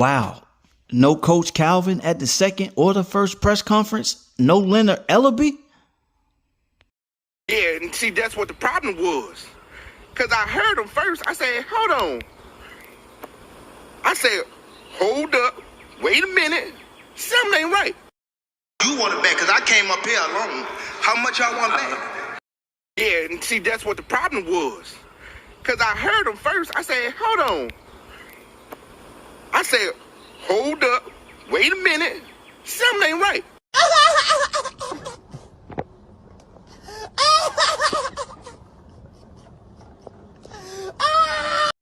Wow. No Coach Calvin at the second or the first press conference? No Leonard Ellaby? Yeah, and see, that's what the problem was. Because I heard him first. I said, hold on. I said, hold up. Wait a minute. Something ain't right. You want it back because I came up here alone. How much y'all want back? Yeah, and see, that's what the problem was. Because I heard him first. I said, hold on. I said, hold up. Wait a minute. Something ain't right.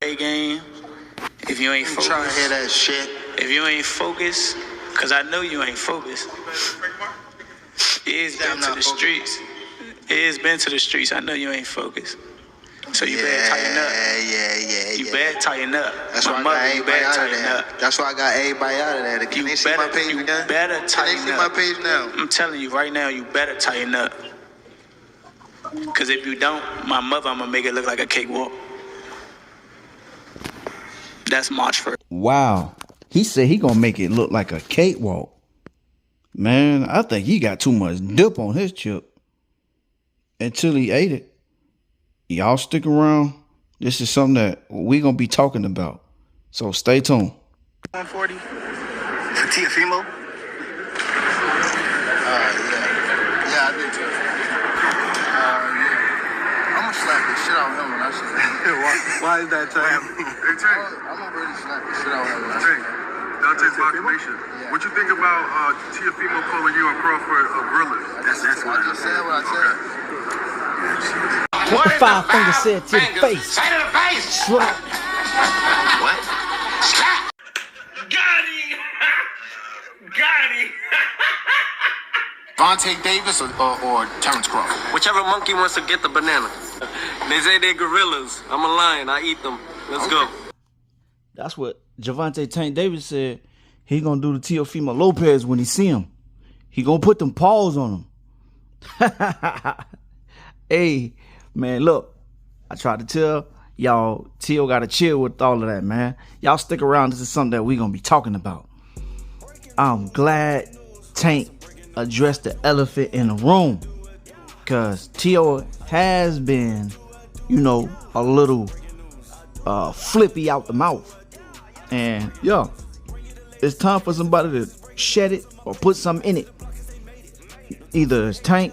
Hey, game. If you ain't focused, trying to hear that shit. If you ain't focused, because I know you ain't focused. It's been to the streets. It's been to the streets. I know you ain't focused. So you better tighten up. Yeah. You better tighten up. That's My why I mother, got you everybody better out of tighten there. up. That's why I got everybody out of there. Can they see my page You again? better Can they tighten see up. my page now? I'm telling you right now, you better tighten up. Because if you don't, my mother, I'm going to make it look like a cakewalk. That's March 1st. Wow. He said he gonna make it look like a cakewalk. Man, I think he got too much dip on his chip. Until he ate it. Y'all stick around. This is something that we gonna be talking about. So stay tuned. 140 for Teofimo. Yeah, I did too. Yeah. I'm gonna slap the shit out of him when I see him. Why is that, Tank? Hey, Tank. I'm gonna really slap the shit out of him when I see Tank, him. Dante's proclamation. Yeah. What you think about Teofimo calling you and Crawford gorillas? That's what I just said. What I said. What the five fingers said to the face? Say to the face. Slap. What? Slap. Got him. Got him. Gervonta Davis or Terrence Crawford? Whichever monkey wants to get the banana. They say they're gorillas. I'm a lion. I eat them. Let's go. That's what Gervonta Tank Davis said. He gonna do to Teofimo Lopez when he see him. He gonna put them paws on him. Hey, man, look. I tried to tell y'all, Teo gotta chill with all of that, man. Y'all stick around. This is something that we gonna be talking about. I'm glad Tank addressed the elephant in the room. Because Teo has been, a little flippy out the mouth. And, it's time for somebody to shed it or put something in it. Either it's Tank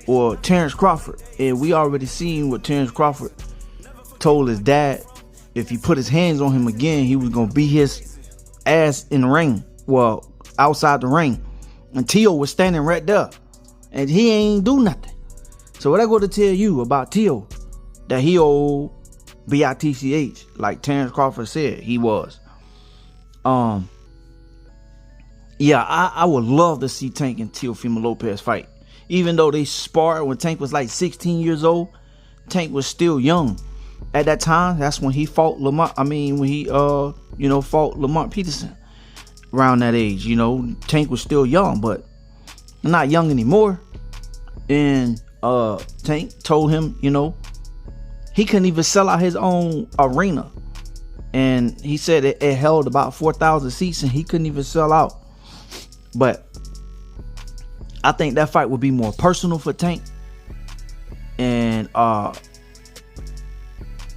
or Terrence Crawford. And we already seen what Terrence Crawford told his dad. If he put his hands on him again, he was going to beat his ass in the ring. Well, outside the ring. And Teo was standing right there. And he ain't do nothing. So what I go to tell you about Teo, that he old BITCH, like Terrence Crawford said he was. Yeah, I would love to see Tank and Teofimo Lopez fight. Even though they sparred when Tank was like 16 years old, Tank was still young. At that time, that's when he fought Lamont. I mean, when he fought Lamont Peterson. Around that age, Tank was still young, but not young anymore. And Tank told him, he couldn't even sell out his own arena. And he said it held about 4,000 seats and he couldn't even sell out. But I think that fight would be more personal for Tank. And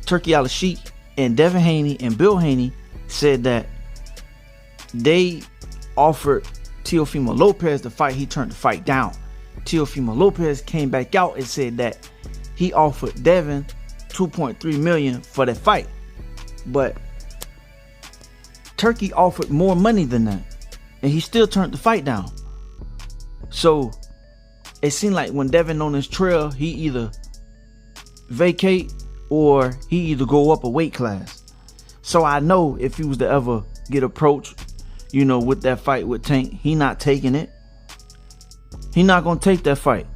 Turkey Al-Sheikh and Devin Haney and Bill Haney said that they offered Teofimo Lopez the fight. He turned the fight down. Teofimo Lopez came back out and said that he offered Devin $2.3 million for that fight. But Turkey offered more money than that. And he still turned the fight down. So it seemed like when Devin on his trail, he either vacate or he either go up a weight class. So I know if he was to ever get approached, with that fight with Tank, he not taking it. He not gonna take that fight.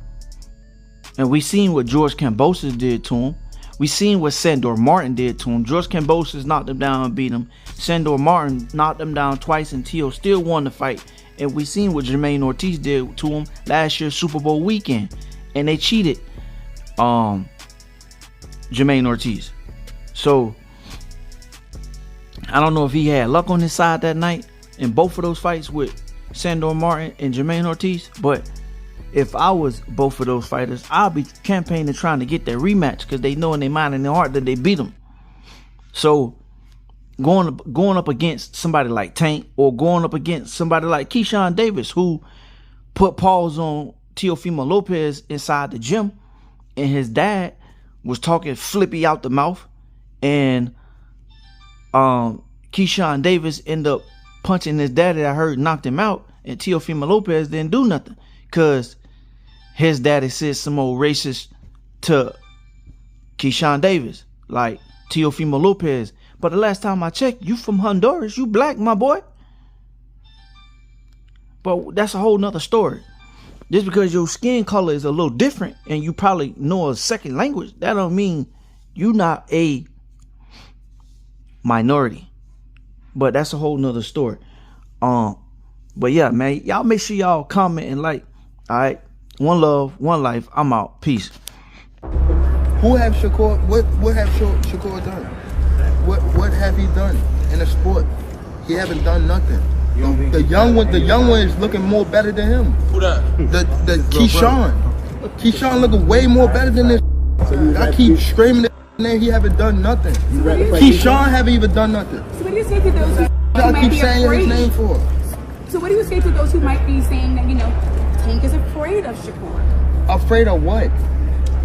And we seen what George Kambosos did to him. We seen what Sandor Martin did to him. George Kambosos knocked him down and beat him. Sandor Martin knocked him down twice and Teo still won the fight. And we seen what Jermaine Ortiz did to him last year's Super Bowl weekend. And they cheated Jermaine Ortiz. So I don't know if he had luck on his side that night in both of those fights with Sandor Martin and Jermaine Ortiz, but if I was both of those fighters, I'll be campaigning trying to get that rematch because they know in their mind and their heart that they beat them. So going up against somebody like Tank or going up against somebody like Keyshawn Davis, who put paws on Teofimo Lopez inside the gym, and his dad was talking flippy out the mouth, and Keyshawn Davis ended up punching his daddy. I heard knocked him out, and Teofimo Lopez didn't do nothing because his daddy said some old racist to Keyshawn Davis, like Teofimo Lopez. But the last time I checked, you from Honduras, you black, my boy. But that's a whole nother story. Just because your skin color is a little different and you probably know a second language, that don't mean you not a minority. But that's a whole nother story. But yeah, man, y'all make sure y'all comment and like. All right, one love, one life. I'm out. Peace. Who have Shakur? What have Shakur done? What have he done in the sport? He haven't done nothing. The young one is looking more better than him. Who that? The Keyshawn looking way more better than this. I keep screaming that name. He haven't done nothing. Keyshawn haven't even done nothing. So what do you say to those who I might keep be saying afraid? his name for? So what do you say to those who might be saying that, Tank is afraid of Shakur? Afraid of what?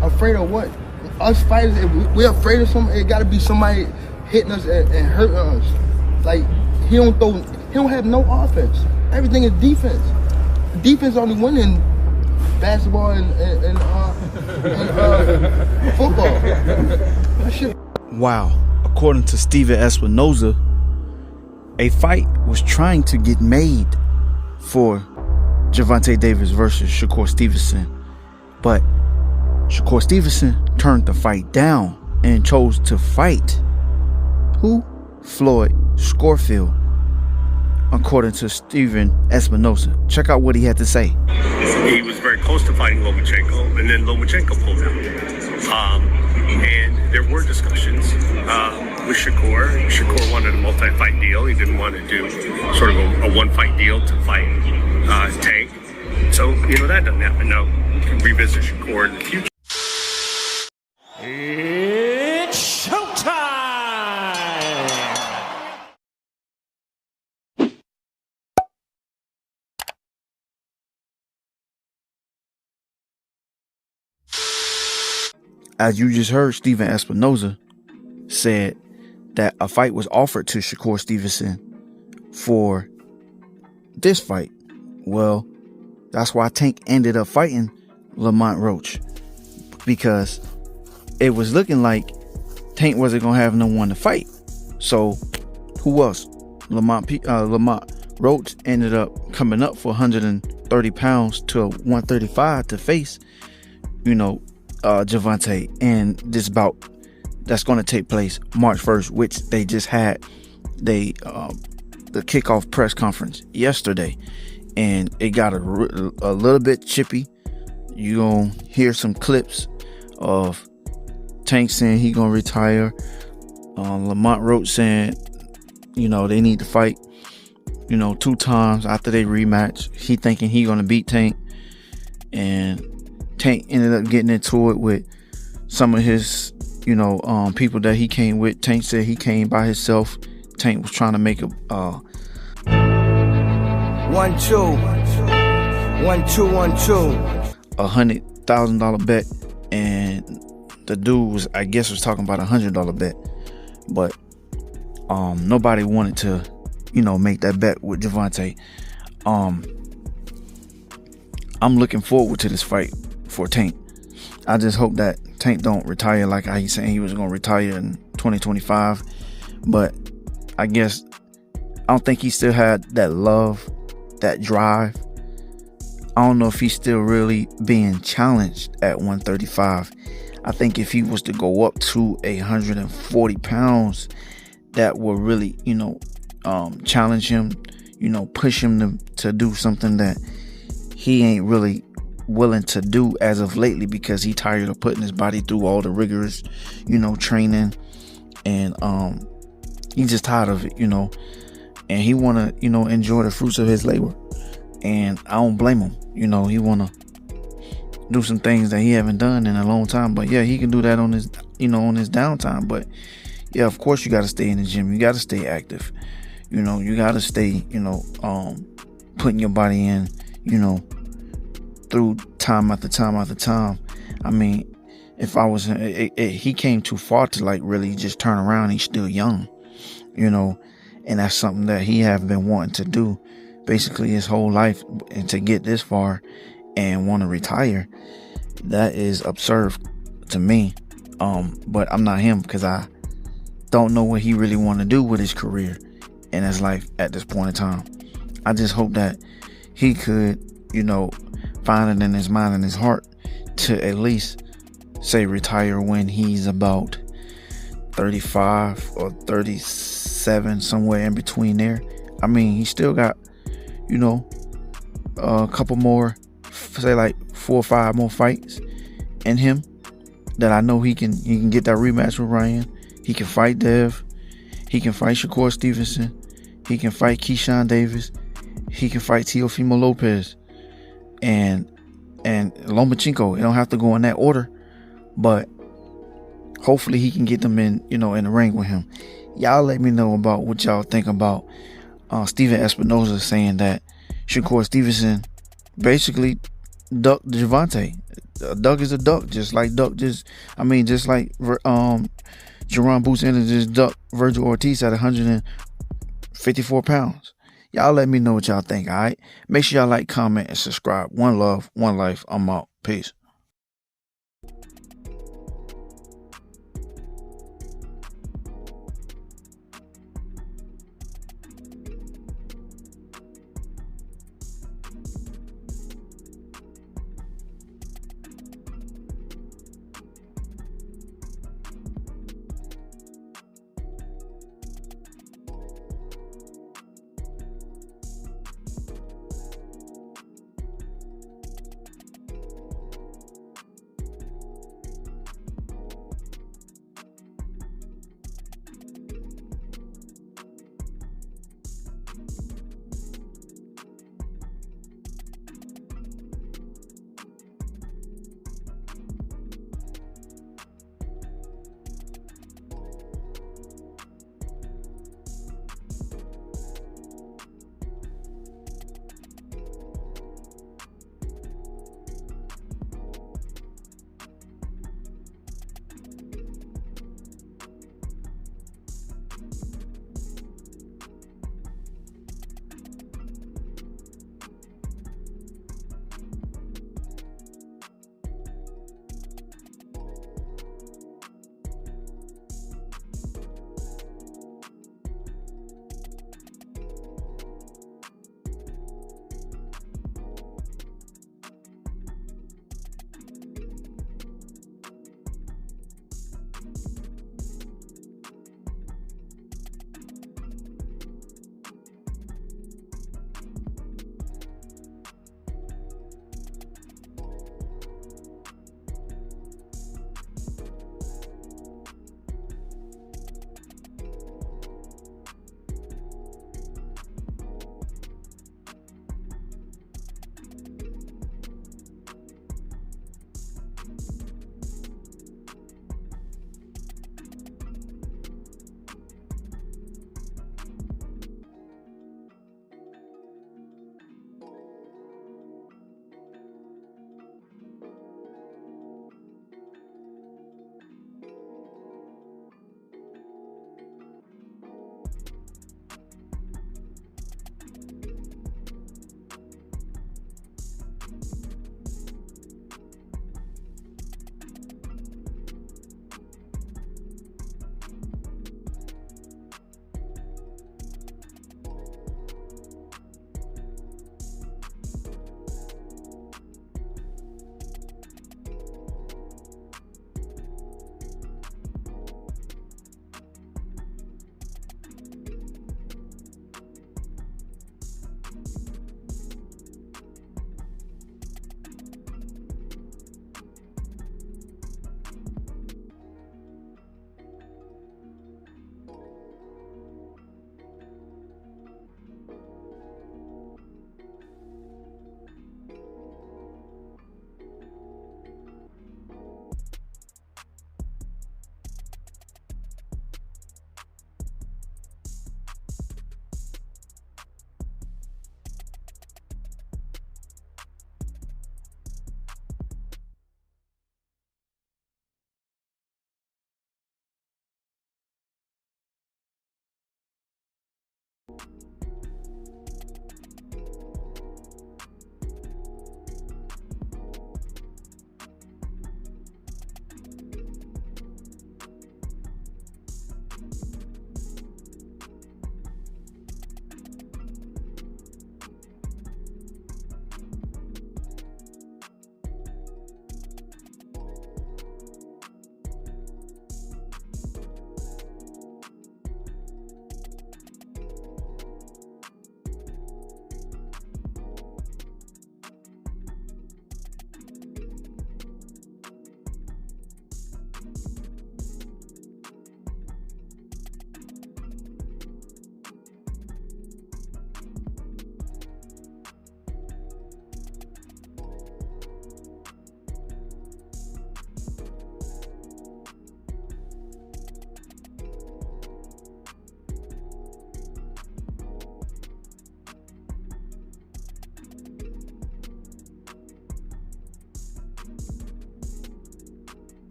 Afraid of what? Us fighters, if we're afraid of something, it got to be somebody hitting us and hurting us. Like, he don't have no offense. Everything is defense. Defense only win in basketball and football. That shit. Wow. According to Steven Espinoza, a fight was trying to get made for Gervonta Davis versus Shakur Stevenson, but Shakur Stevenson turned the fight down and chose to fight who? Floyd Schofield, according to Steven Espinoza. Check out what he had to say. He was very close to fighting Lomachenko, and then Lomachenko pulled out. And there were discussions with Shakur. Shakur wanted a multi-fight deal. He didn't want to do sort of a one-fight deal to fight Tank. So, that doesn't happen. Now, we can revisit Shakur in the future. It's showtime! As you just heard, Steven Espinoza said that a fight was offered to Shakur Stevenson for this fight. Well, that's why Tank ended up fighting Lamont Roach, because it was looking like Tank wasn't gonna have no one to fight. So who else? Lamont Roach ended up coming up for 130 pounds to 135 to face, Gervonta, and this bout that's going to take place March 1st, which they just had the kickoff press conference yesterday, and it got a little bit chippy. You gonna hear some clips of Tank saying he gonna retire, Lamont Roach saying they need to fight 2 times after they rematch. He thinking he gonna beat Tank, and Tank ended up getting into it with some of his people that he came with. Tank said he came by himself. Tank was trying to make a 1-2 $100,000 bet, and the dude was talking about $100 bet, but nobody wanted to make that bet with Gervonta. I'm looking forward to this fight for Tank. I just hope that Tank don't retire like how he's saying he was going to retire in 2025, but I guess I don't think he still had that love, that drive. I don't know if he's still really being challenged at 135. I think if he was to go up to 140 pounds, that will really, challenge him, push him to do something that he ain't really willing to do as of lately, because he tired of putting his body through all the rigorous, training and He's just tired of it, and he want to, enjoy the fruits of his labor. And I don't blame him. He want to do some things that he haven't done in a long time. But yeah, he can do that on his, on his downtime. But yeah, of course you got to stay in the gym. You got to stay active. You got to stay, putting your body in, through time after time after time. I mean, if I was, he came too far to like really just turn around. He's still young, and that's something that he have been wanting to do basically his whole life, and to get this far and want to retire, that is absurd to me. But I'm not him, because I don't know what he really want to do with his career and his life at this point in time. I just hope that he could, find it in his mind and his heart to at least say retire when he's about 35 or 37, somewhere in between there. I mean, he still got, a couple more, say like 4 or 5 more fights in him that I know he can get that rematch with Ryan. He can fight Dev. He can fight Shakur Stevenson. He can fight Keyshawn Davis. He can fight Teofimo Lopez and Lomachenko. It don't have to go in that order, but hopefully he can get them in, in the ring with him. Y'all let me know about what y'all think about Steven Espinosa saying that Shakur Stevenson basically ducked Gervonta. A duck is a duck, just like Jerron Boots Ennis just ducked Virgil Ortiz at 154 pounds. Y'all let me know what y'all think, alright? Make sure y'all like, comment, and subscribe. One love, one life. I'm out. Peace.